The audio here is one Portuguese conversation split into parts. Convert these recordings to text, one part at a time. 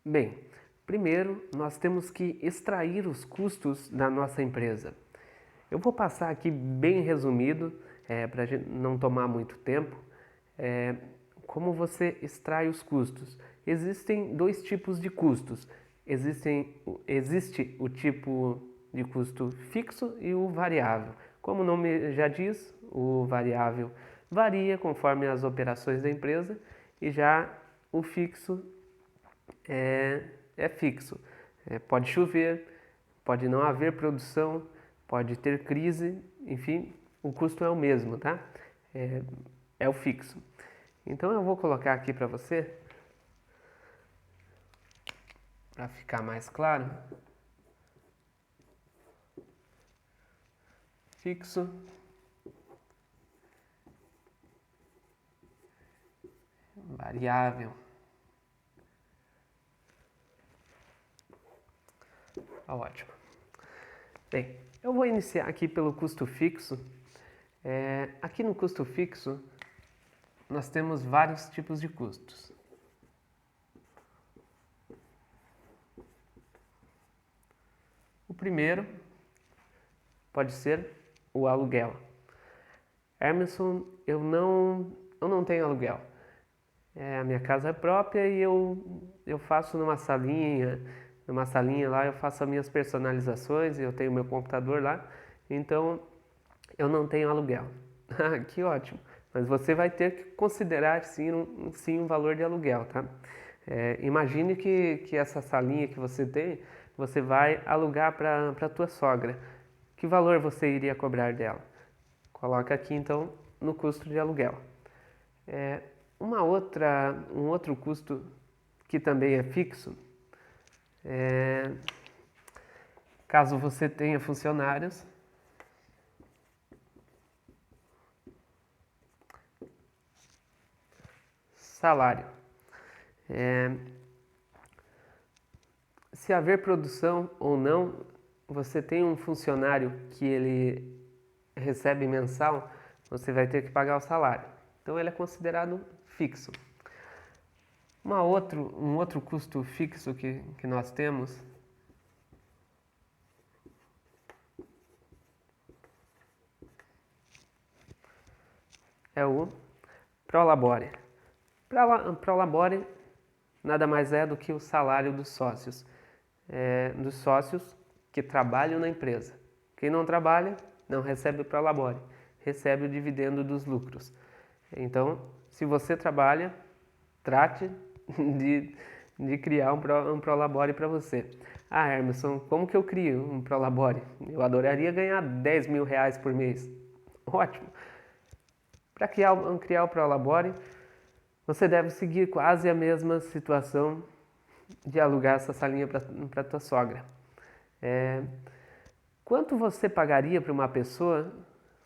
Bem, primeiro nós temos que extrair os custos da nossa empresa. Eu vou passar aqui bem resumido, para não tomar muito tempo, é, como você extrai os custos. Existem dois tipos de custos. Existe o tipo de custo fixo e o variável. Como o nome já diz, o variável varia conforme as operações da empresa e já o fixo é fixo. Pode chover, pode não haver produção, pode ter crise, enfim, o custo é o mesmo, tá? É o fixo. Então eu vou colocar aqui para você, para ficar mais claro. Fixo, variável. Ótimo. Bem, eu vou iniciar aqui pelo custo fixo. Aqui no custo fixo, nós temos vários tipos de custos. O primeiro pode ser o aluguel. Emerson, eu não tenho aluguel. A minha casa é própria e eu faço numa salinha lá, eu faço as minhas personalizações, eu tenho meu computador lá, então eu não tenho aluguel. Que ótimo! Mas você vai ter que considerar sim um valor de aluguel, tá? Imagine que essa salinha que você tem, você vai alugar para a tua sogra. Que valor você iria cobrar dela? Coloca aqui então no custo de aluguel. Um outro custo que também é fixo, caso você tenha funcionários, salário. Se haver produção ou não, você tem um funcionário que ele recebe mensal, você vai ter que pagar o salário. Então ele é considerado fixo. Um outro custo fixo que nós temos é o Prolabore. Prolabore nada mais é do que o salário dos sócios que trabalham na empresa. Quem não trabalha não recebe o Prolabore, recebe o dividendo dos lucros. Então, se você trabalha, trate de criar um Prolabore para você. Ah, Emerson, como que eu crio um Prolabore? Eu adoraria ganhar 10 mil reais por mês. Ótimo! Para criar o Prolabore, você deve seguir quase a mesma situação de alugar essa salinha para tua sogra. Quanto você pagaria para uma pessoa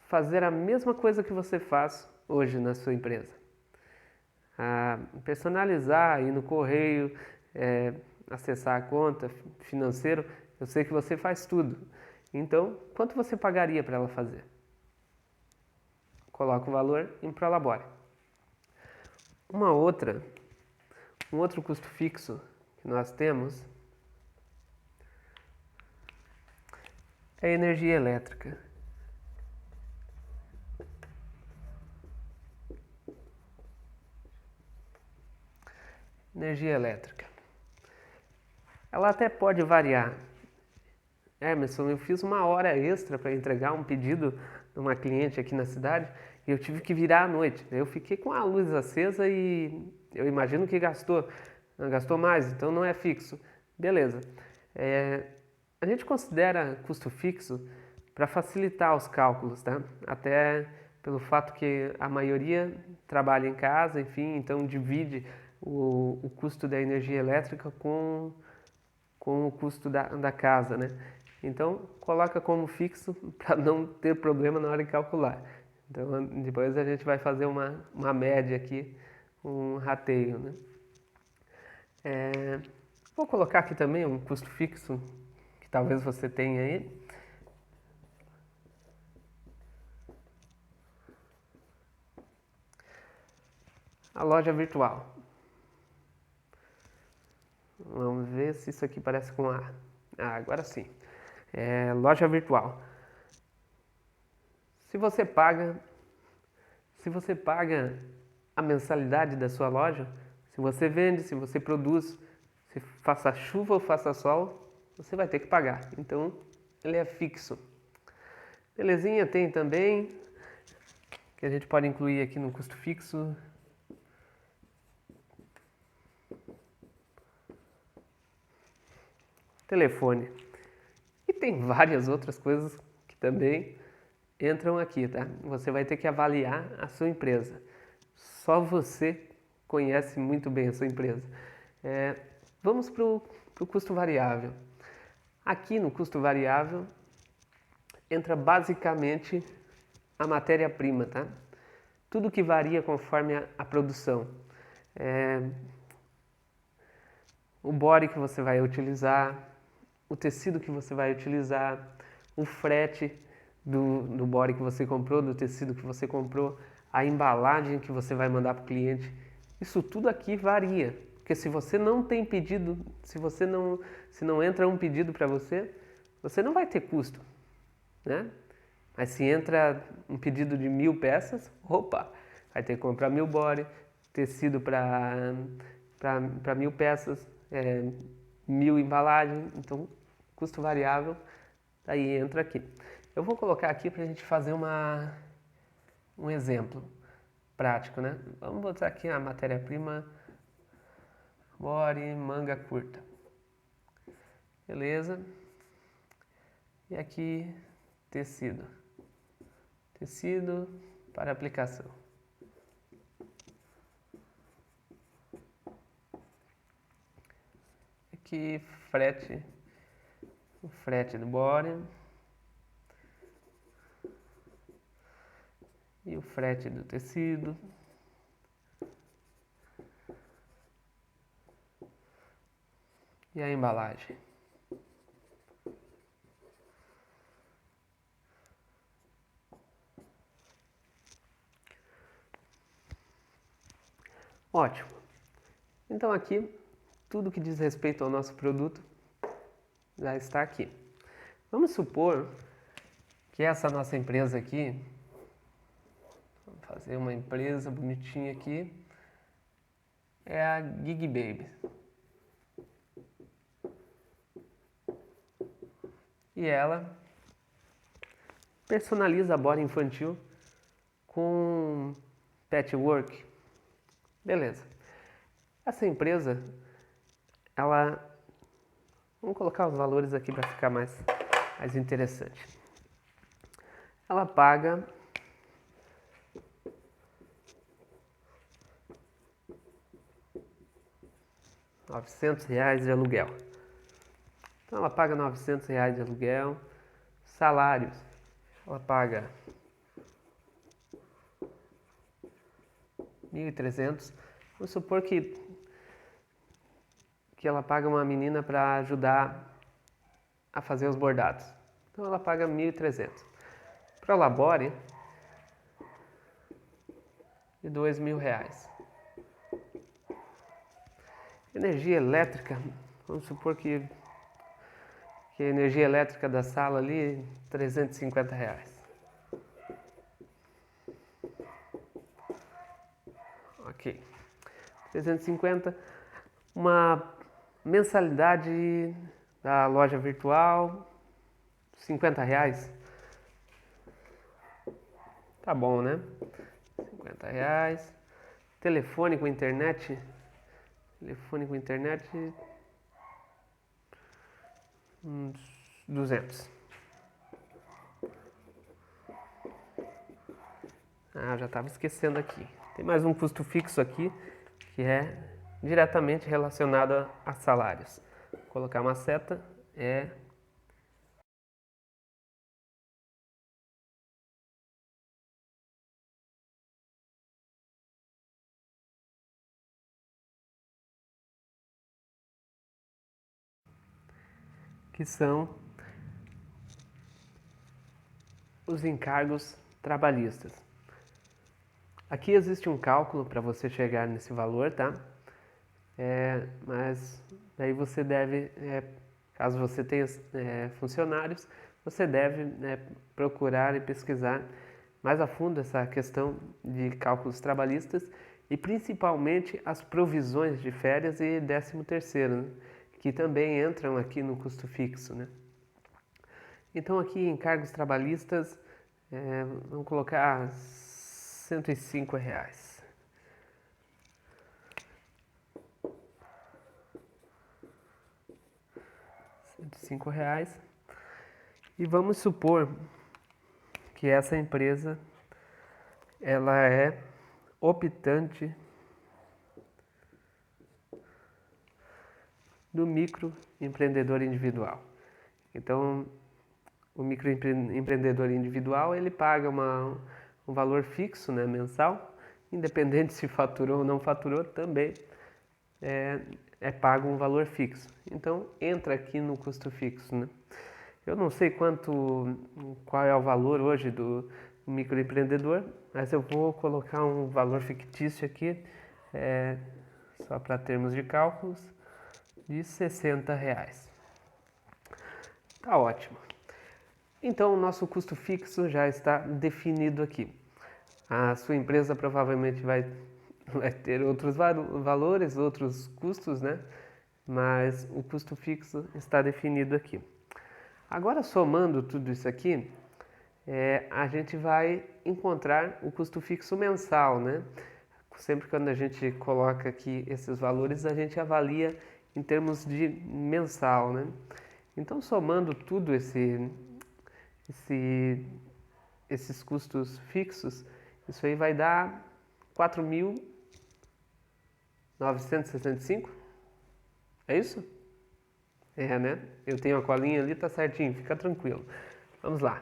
fazer a mesma coisa que você faz hoje na sua empresa? Personalizar, ir no correio, acessar a conta, financeiro, eu sei que você faz tudo. Então, quanto você pagaria para ela fazer? Coloca o valor em Prolabore. Um outro custo fixo que nós temos é a energia elétrica. Energia elétrica. Ela até pode variar. Emerson, eu fiz uma hora extra para entregar um pedido de uma cliente aqui na cidade e eu tive que virar à noite. Eu fiquei com a luz acesa e eu imagino que gastou mais, então não é fixo. Beleza. A gente considera custo fixo para facilitar os cálculos, tá? Até pelo fato que a maioria trabalha em casa, enfim, então divide o custo da energia elétrica com o custo da casa, né? Então, coloca como fixo para não ter problema na hora de calcular. Então, depois a gente vai fazer uma média aqui, um rateio, né? Vou colocar aqui também um custo fixo que talvez você tenha aí. A loja virtual. Vamos ver se isso aqui parece com A. Ah, agora sim. É loja virtual. Se você paga a mensalidade da sua loja, se você vende, se você produz, se faça chuva ou faça sol, você vai ter que pagar. Então, ele é fixo. Belezinha, tem também, que a gente pode incluir aqui no custo fixo. Telefone. E tem várias outras coisas que também entram aqui, tá? Você vai ter que avaliar a sua empresa. Só você conhece muito bem a sua empresa. Vamos para o custo variável. Aqui no custo variável entra basicamente a matéria-prima, tá? Tudo que varia conforme a produção. O body que você vai utilizar, o tecido que você vai utilizar, o frete do body que você comprou, do tecido que você comprou, a embalagem que você vai mandar para o cliente. Isso tudo aqui varia, porque se você não tem pedido, se não entra um pedido para você, você não vai ter custo, né? Mas se entra um pedido de 1000 peças, opa, vai ter que comprar 1000 body, tecido para 1000 peças, 1000 embalagens, então custo variável, aí entra aqui. Eu vou colocar aqui para a gente fazer um exemplo prático, né? Vamos botar aqui a matéria-prima, body, manga curta. Beleza. E aqui, tecido. Tecido para aplicação. Aqui, frete. O frete do body. E o frete do tecido. E a embalagem. Ótimo. Então aqui, tudo que diz respeito ao nosso produto já está aqui. Vamos supor que essa nossa empresa aqui, vamos fazer uma empresa bonitinha aqui, é a Gig Baby. E ela personaliza a body infantil com patchwork. Beleza. Essa empresa, ela... Vamos colocar os valores aqui para ficar mais interessante. Ela paga R$900 de aluguel. Então ela paga R$900 de aluguel. Salários, ela paga 1.300. Vamos supor que ela paga uma menina para ajudar a fazer os bordados. Então ela paga 1.300. Para o labore, de R$2.000. Energia elétrica, vamos supor que a energia elétrica da sala ali, R$350. Ok. 350. Uma mensalidade da loja virtual, R$50. Tá bom, né? R$50. Telefone com internet. Telefone com internet, uns 200. Ah, já estava esquecendo aqui. Tem mais um custo fixo aqui, que é diretamente relacionado a salários. Vou colocar uma seta, que são os encargos trabalhistas. Aqui existe um cálculo para você chegar nesse valor, tá? Mas daí você deve, caso você tenha funcionários, você deve procurar e pesquisar mais a fundo essa questão de cálculos trabalhistas e principalmente as provisões de férias e 13º, né? Que também entram aqui no custo fixo, né? Então aqui em cargos trabalhistas, vamos colocar R$ 105. R$ 105. E vamos supor que essa empresa ela é optante do microempreendedor individual. Então, o microempreendedor individual ele paga um valor fixo, né, mensal, independente se faturou ou não faturou, também é pago um valor fixo. Então, entra aqui no custo fixo, né? Eu não sei qual é o valor hoje do microempreendedor, mas eu vou colocar um valor fictício aqui, só para termos de cálculos, de R$ 60. Tá ótimo. Então, o nosso custo fixo já está definido aqui. A sua empresa provavelmente vai ter outros valores, outros custos, né? Mas o custo fixo está definido aqui. Agora, somando tudo isso aqui, a gente vai encontrar o custo fixo mensal, né? Sempre quando a gente coloca aqui esses valores, a gente avalia em termos de mensal, né? Então, somando tudo esses custos fixos, isso aí vai dar 4.965? É isso? Né? Eu tenho a colinha ali, tá certinho, fica tranquilo. Vamos lá.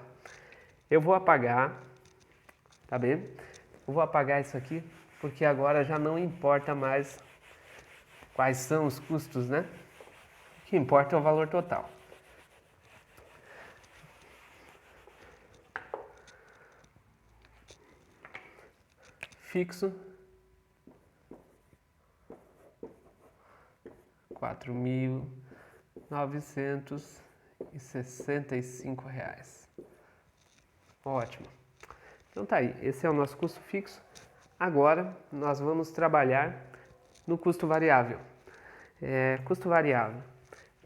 Eu vou apagar, tá bem? Eu vou apagar isso aqui, porque agora já não importa mais quais são os custos, né? O que importa é o valor total. Fixo, R$ 4.965. Ótimo. Então tá aí, esse é o nosso custo fixo. Agora nós vamos trabalhar no custo variável. Custo variável.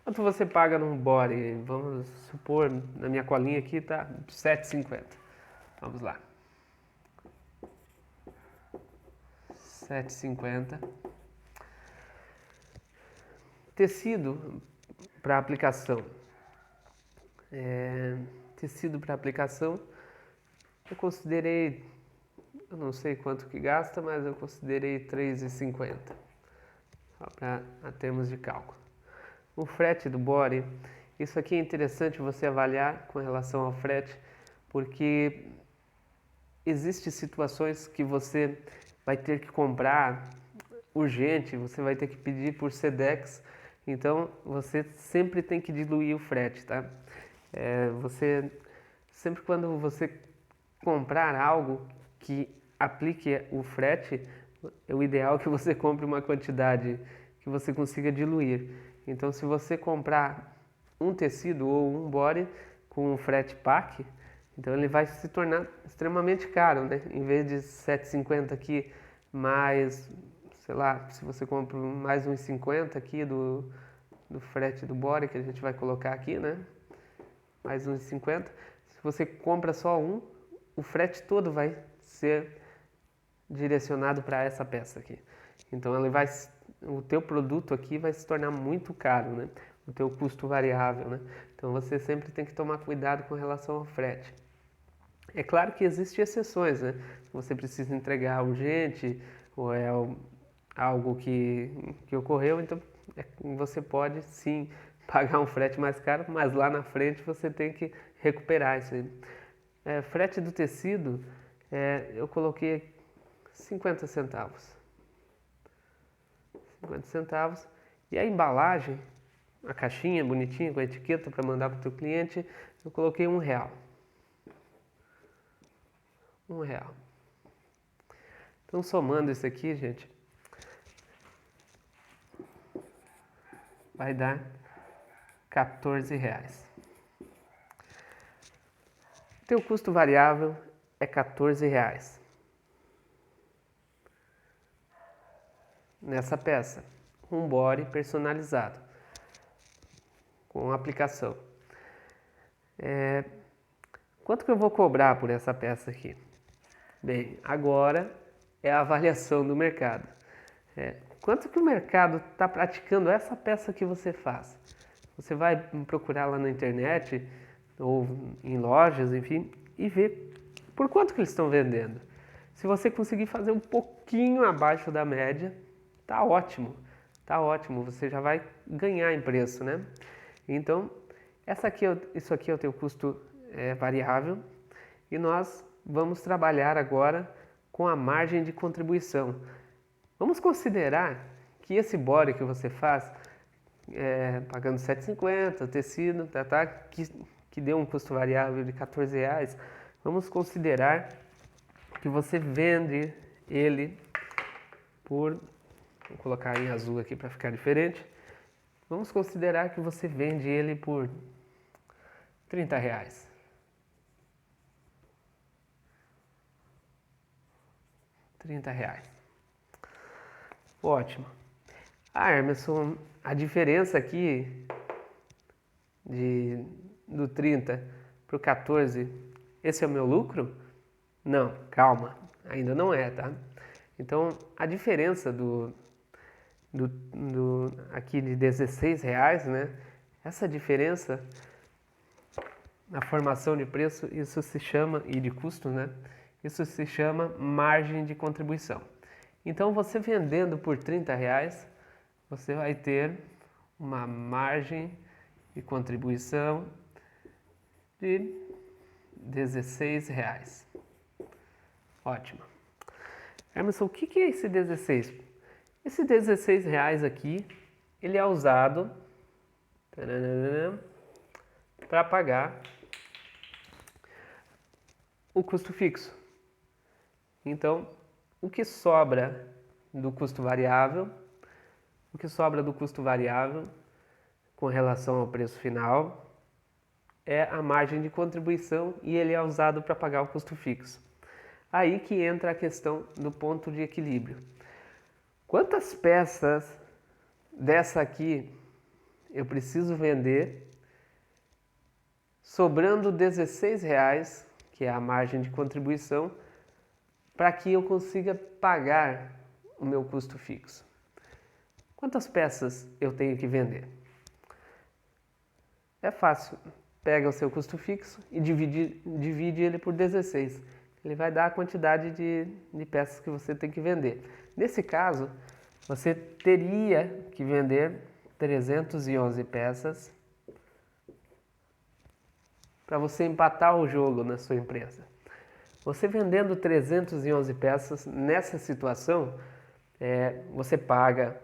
Quanto você paga num body? Vamos supor, na minha colinha aqui tá R$ 7,50. Vamos lá. R$ 7,50. Tecido para aplicação. Tecido para aplicação, eu considerei, eu não sei quanto que gasta, mas eu considerei R$ 3,50, só para termos de cálculo. O frete do body, isso aqui é interessante você avaliar com relação ao frete, porque existem situações que você vai ter que comprar urgente, você vai ter que pedir por Sedex, então você sempre tem que diluir o frete, tá? Sempre quando você comprar algo que aplique o frete, é o ideal que você compre uma quantidade que você consiga diluir. Então, se você comprar um tecido ou um body com um frete pack, então ele vai se tornar extremamente caro, né? Em vez de R$ 7,50 aqui, mais, sei lá, se você compra mais uns 50 aqui do frete do body que a gente vai colocar aqui, né? Mais uns 50. Se você compra só um, o frete todo vai ser direcionado para essa peça aqui. Então o teu produto aqui vai se tornar muito caro, né? O teu custo variável, né? Então você sempre tem que tomar cuidado com relação ao frete. É claro que existem exceções, né? Você precisa entregar urgente ou é algo que ocorreu, então você pode sim pagar um frete mais caro, mas lá na frente você tem que recuperar isso aí. Frete do tecido, eu coloquei 50 centavos. 50 centavos. E a embalagem, a caixinha bonitinha com a etiqueta para mandar para o teu cliente, eu coloquei R$ 1. R$ 1. Então, somando isso aqui, gente, vai dar R$14. Teu custo variável é R$14 nessa peça, um body personalizado com aplicação. Quanto que eu vou cobrar por essa peça aqui? Bem, agora é a avaliação do mercado. Quanto que o mercado está praticando essa peça que você faz? Você vai procurar lá na internet ou em lojas, enfim, e ver por quanto que eles estão vendendo. Se você conseguir fazer um pouquinho abaixo da média, tá ótimo. Tá ótimo, você já vai ganhar em preço, né? Então, isso aqui é o teu custo variável e nós vamos trabalhar agora com a margem de contribuição. Vamos considerar que esse body que você faz, pagando R$7,50, tecido, que deu um custo variável de R$14, vamos considerar que você vende ele por, vou colocar em azul aqui para ficar diferente, vamos considerar que você vende ele por R$30. R$30. Ótimo. Emerson, a diferença aqui do 30 para o 14, esse é o meu lucro? Não, calma, ainda não é, tá? Então, a diferença aqui de R$16, né? Essa diferença na formação de preço, isso se chama, e de custo, né? Isso se chama margem de contribuição. Então, você vendendo por R$30, você vai ter uma margem de contribuição de R$16. Ótimo. Emerson, o que é esse 16? Esse R$16 aqui, ele é usado para pagar o custo fixo. Então, o que sobra do custo variável, com relação ao preço final, é a margem de contribuição e ele é usado para pagar o custo fixo. Aí que entra a questão do ponto de equilíbrio. Quantas peças dessa aqui eu preciso vender, sobrando R$16, que é a margem de contribuição, para que eu consiga pagar o meu custo fixo? Quantas peças eu tenho que vender? É fácil. Pega o seu custo fixo e divide ele por 16. Ele vai dar a quantidade de peças que você tem que vender. Nesse caso, você teria que vender 311 peças para você empatar o jogo na sua empresa. Você vendendo 311 peças, nessa situação, você paga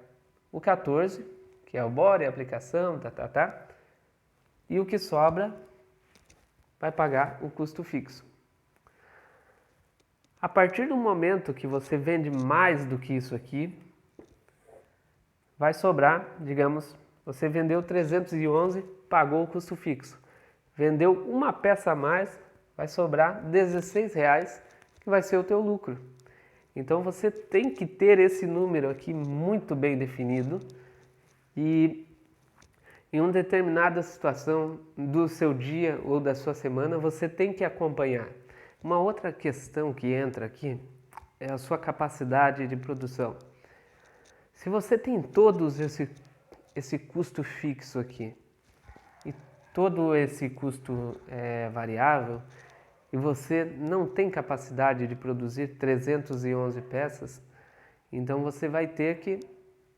o 14, que é o body, a aplicação, e o que sobra vai pagar o custo fixo. A partir do momento que você vende mais do que isso aqui, vai sobrar, digamos, você vendeu 311, pagou o custo fixo. Vendeu uma peça a mais, vai sobrar R$16, que vai ser o teu lucro. Então você tem que ter esse número aqui muito bem definido e em uma determinada situação do seu dia ou da sua semana, você tem que acompanhar. Uma outra questão que entra aqui é a sua capacidade de produção. Se você tem todos esse custo fixo aqui e todo esse custo variável e você não tem capacidade de produzir 311 peças, então você vai ter que,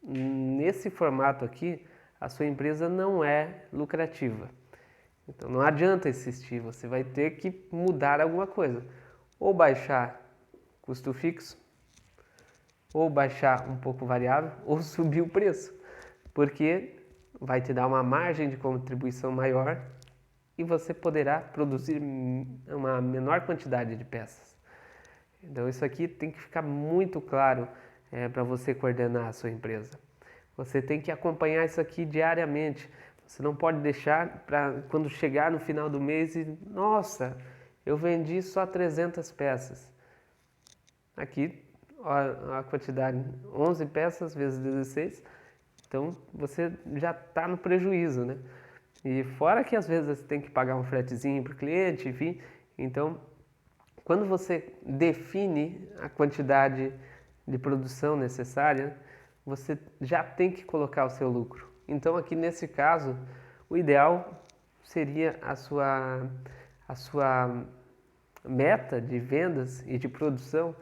nesse formato aqui, a sua empresa não é lucrativa. Então não adianta insistir, você vai ter que mudar alguma coisa. Ou baixar custo fixo, ou baixar um pouco variável, ou subir o preço. Porque vai te dar uma margem de contribuição maior e você poderá produzir uma menor quantidade de peças. Então isso aqui tem que ficar muito claro para você coordenar a sua empresa. Você tem que acompanhar isso aqui diariamente. Você não pode deixar para quando chegar no final do mês e, nossa, eu vendi só 300 peças. Aqui a quantidade, 11 peças vezes 16, então você já está no prejuízo, né? E fora que às vezes você tem que pagar um fretezinho para o cliente, enfim. Então, quando você define a quantidade de produção necessária, você já tem que colocar o seu lucro. Então, aqui nesse caso, o ideal seria a sua meta de vendas e de produção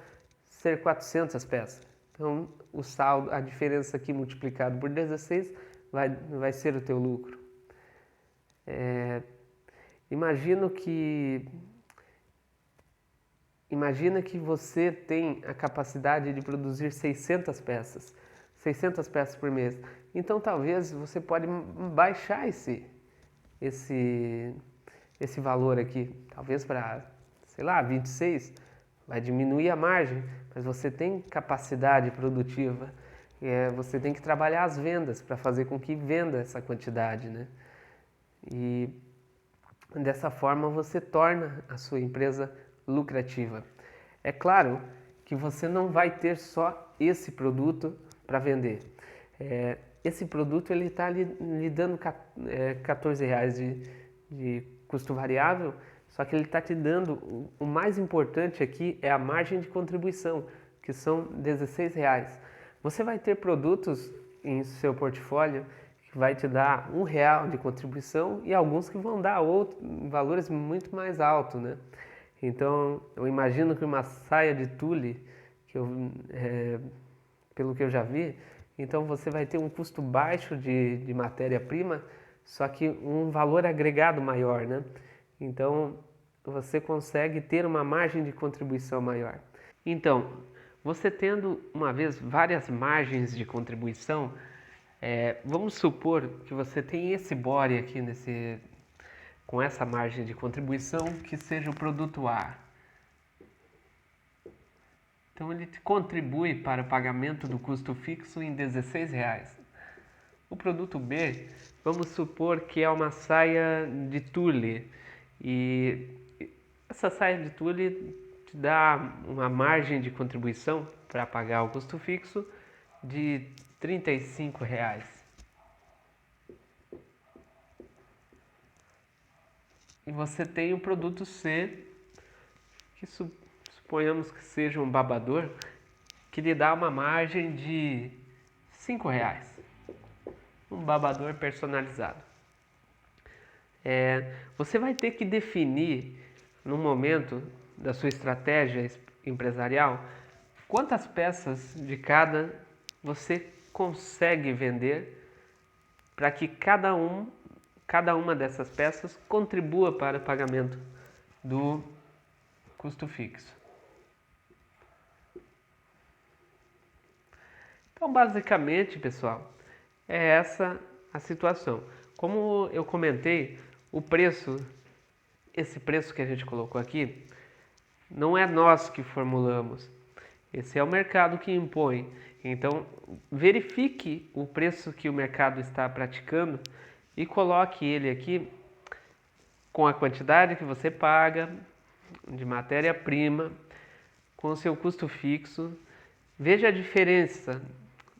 ser 400 peças. Então, o saldo, a diferença aqui multiplicado por 16 vai ser o teu lucro. Imagina que você tem a capacidade de produzir 600 peças por mês. Então, talvez você pode baixar esse valor aqui, talvez para, sei lá, 26, vai diminuir a margem, mas você tem capacidade produtiva. Você tem que trabalhar as vendas para fazer com que venda essa quantidade, né? E dessa forma você torna a sua empresa lucrativa. É claro que você não vai ter só esse produto para vender. Esse produto ele está lhe dando R$14 de custo variável, só que ele está te dando, o mais importante aqui é a margem de contribuição, que são R$16. Você vai ter produtos em seu portfólio que vai te dar R$1 de contribuição e alguns que vão dar valores muito mais altos, né? Então, eu imagino que uma saia de tule, pelo que eu já vi, então você vai ter um custo baixo de matéria-prima, só que um valor agregado maior, né? Então, você consegue ter uma margem de contribuição maior. Então, você tendo uma vez várias margens de contribuição, vamos supor que você tem esse bore aqui com essa margem de contribuição que seja o produto A. Então ele contribui para o pagamento do custo fixo em R$16. O produto B, vamos supor que é uma saia de tule e essa saia de tule te dá uma margem de contribuição para pagar o custo fixo de R$35. E você tem o produto C, que suponhamos que seja um babador, que lhe dá uma margem de R$5. Um babador personalizado. Você vai ter que definir, no momento da sua estratégia empresarial, quantas peças de cada você consegue vender para que cada uma dessas peças contribua para o pagamento do custo fixo. Então, basicamente, pessoal, é essa a situação. Como eu comentei, esse preço que a gente colocou aqui, não é nós que formulamos. Esse é o mercado que impõe. Então, verifique o preço que o mercado está praticando e coloque ele aqui com a quantidade que você paga de matéria-prima, com o seu custo fixo. Veja a diferença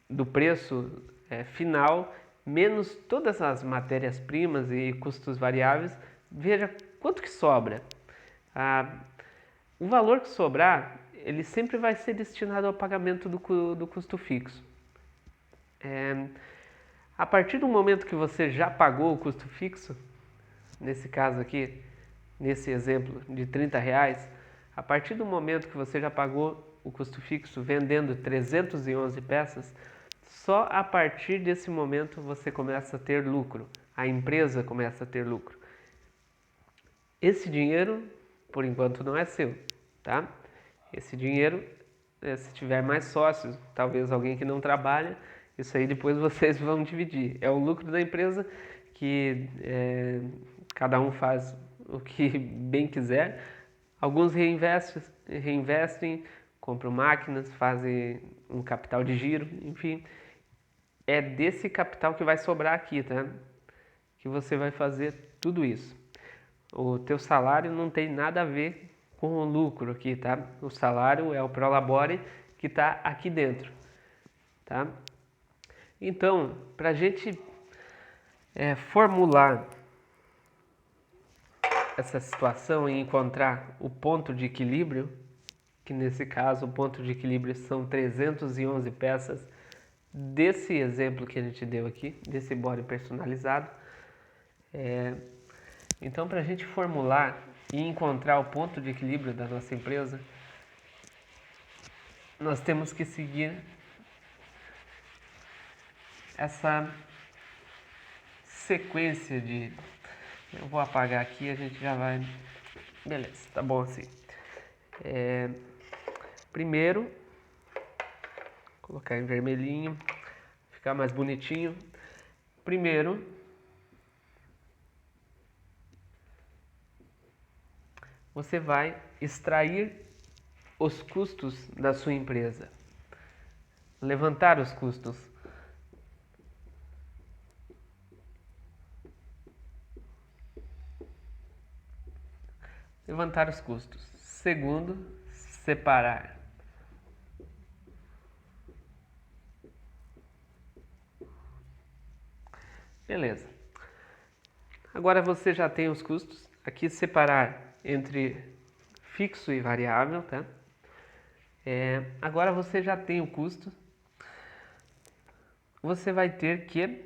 do preço final, menos todas as matérias-primas e custos variáveis. Veja quanto que sobra. O valor que sobrar, ele sempre vai ser destinado ao pagamento do custo fixo. A partir do momento que você já pagou o custo fixo, nesse caso aqui, nesse exemplo de R$30, a partir do momento que você já pagou o custo fixo vendendo 311 peças, só a partir desse momento você começa a ter lucro, a empresa começa a ter lucro. Esse dinheiro, por enquanto, não é seu, tá? Esse dinheiro, se tiver mais sócios, talvez alguém que não trabalha, isso aí depois vocês vão dividir. É o lucro da empresa que cada um faz o que bem quiser. Alguns reinvestem, compram máquinas, fazem um capital de giro, enfim. é desse capital que vai sobrar aqui, tá? Que você vai fazer tudo isso. O teu salário não tem nada a ver com o lucro aqui, tá? O salário é o Prolabore que está aqui dentro, tá? Então, para a gente formular essa situação e encontrar o ponto de equilíbrio, que nesse caso o ponto de equilíbrio são 311 peças desse exemplo que a gente deu aqui, desse body personalizado. Então, para a gente formular e encontrar o ponto de equilíbrio da nossa empresa, nós temos que seguir essa sequência de... Eu vou apagar aqui e a gente já vai... Beleza, tá bom assim. Primeiro, colocar em vermelhinho, ficar mais bonitinho. Primeiro, você vai extrair os custos da sua empresa, levantar os custos. Levantar os custos. Segundo, separar. Beleza. Agora você já tem os custos. Aqui separar entre fixo e variável, tá? Agora você já tem o custo. Você vai ter que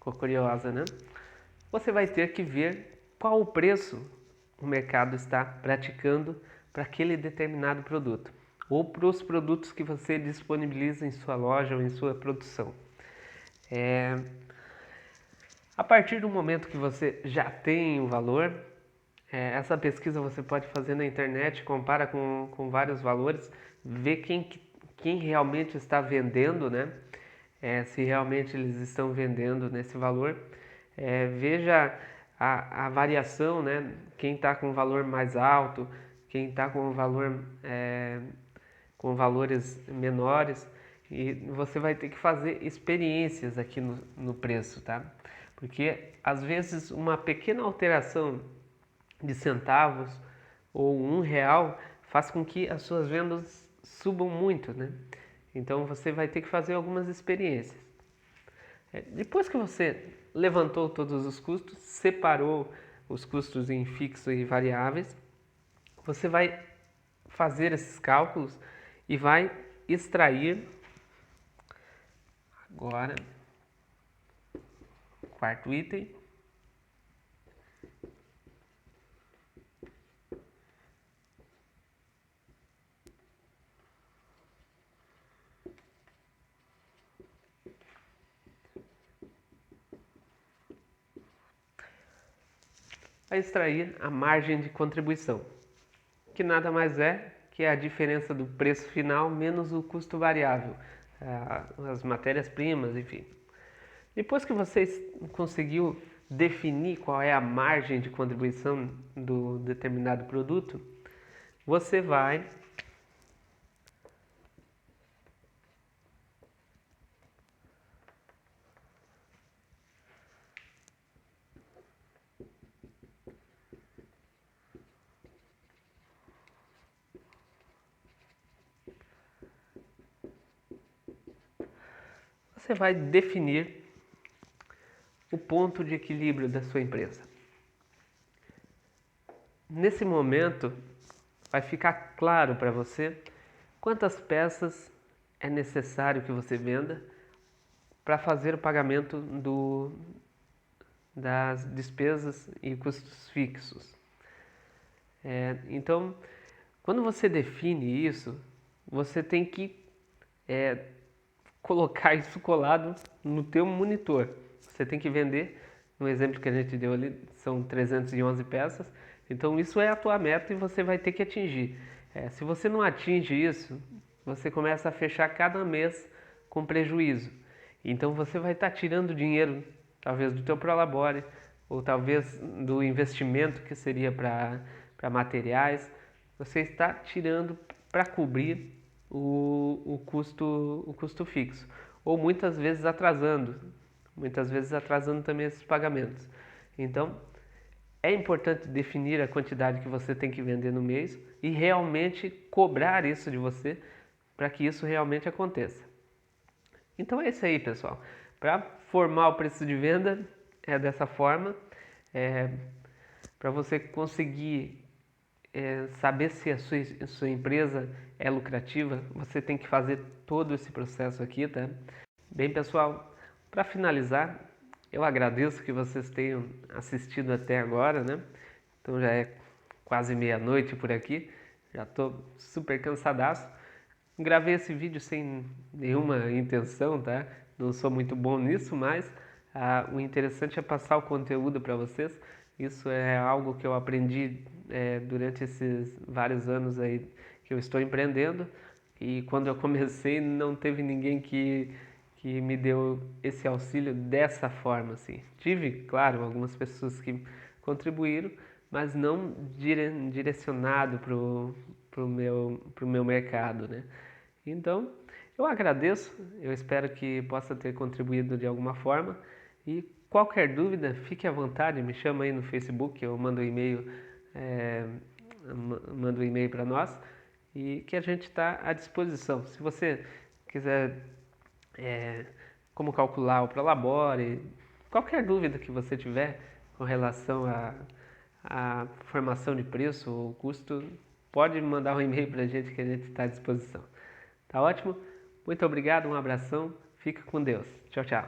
ficou curiosa, né? Você vai ter que ver qual o preço o mercado está praticando para aquele determinado produto ou para os produtos que você disponibiliza em sua loja ou em sua produção. A partir do momento que você já tem o valor, essa pesquisa você pode fazer na internet, compara com vários valores, vê quem realmente está vendendo, né? Se realmente eles estão vendendo nesse valor. Veja a variação, né? Quem está com valor mais alto, quem está com valor com valores menores, e você vai ter que fazer experiências aqui no preço, tá? Porque às vezes uma pequena alteração de centavos ou R$ 1 faz com que as suas vendas subam muito, né? Então você vai ter que fazer algumas experiências. Depois que você levantou todos os custos, separou os custos em fixos e variáveis, você vai fazer esses cálculos e vai extrair agora quarto item. Vai extrair a margem de contribuição, que nada mais é que a diferença do preço final menos o custo variável, as matérias-primas, enfim. Depois que você conseguiu definir qual é a margem de contribuição do determinado produto, você vai definir o ponto de equilíbrio da sua empresa. Nesse momento, vai ficar claro para você quantas peças é necessário que você venda para fazer o pagamento das despesas e custos fixos. Então, quando você define isso, você tem que colocar isso colado no teu monitor. Você tem que vender, no exemplo que a gente deu ali, são 311 peças, então isso é a tua meta e você vai ter que atingir. Se você não atinge isso, você começa a fechar cada mês com prejuízo. Então você vai estar tirando dinheiro, talvez do teu Prolabore, ou talvez do investimento que seria para materiais, você está tirando para cobrir o custo fixo. Ou muitas vezes atrasando também esses pagamentos. Então, é importante definir a quantidade que você tem que vender no mês e realmente cobrar isso de você para que isso realmente aconteça. Então é isso aí, pessoal. Para formar o preço de venda é dessa forma. Para você conseguir saber se a sua empresa é lucrativa, você tem que fazer todo esse processo aqui, tá? Bem, pessoal, para finalizar, eu agradeço que vocês tenham assistido até agora, né? Então já é quase meia-noite por aqui, já estou super cansadaço. Gravei esse vídeo sem nenhuma intenção, tá? Não sou muito bom nisso, mas o interessante é passar o conteúdo para vocês. Isso é algo que eu aprendi durante esses vários anos aí que eu estou empreendendo. E quando eu comecei, não teve ninguém que me deu esse auxílio dessa forma, assim. Tive, claro, algumas pessoas que contribuíram, mas não direcionado pro meu mercado, né? Então, eu agradeço, eu espero que possa ter contribuído de alguma forma e qualquer dúvida, fique à vontade, me chama aí no Facebook, eu mando um e-mail, mando um e-mail para nós e que a gente está à disposição. Se você quiser como calcular o Prolabore, qualquer dúvida que você tiver com relação à formação de preço ou custo, pode mandar um e-mail para a gente que a gente está à disposição. Tá ótimo? Muito obrigado, um abração, fica com Deus. Tchau, tchau.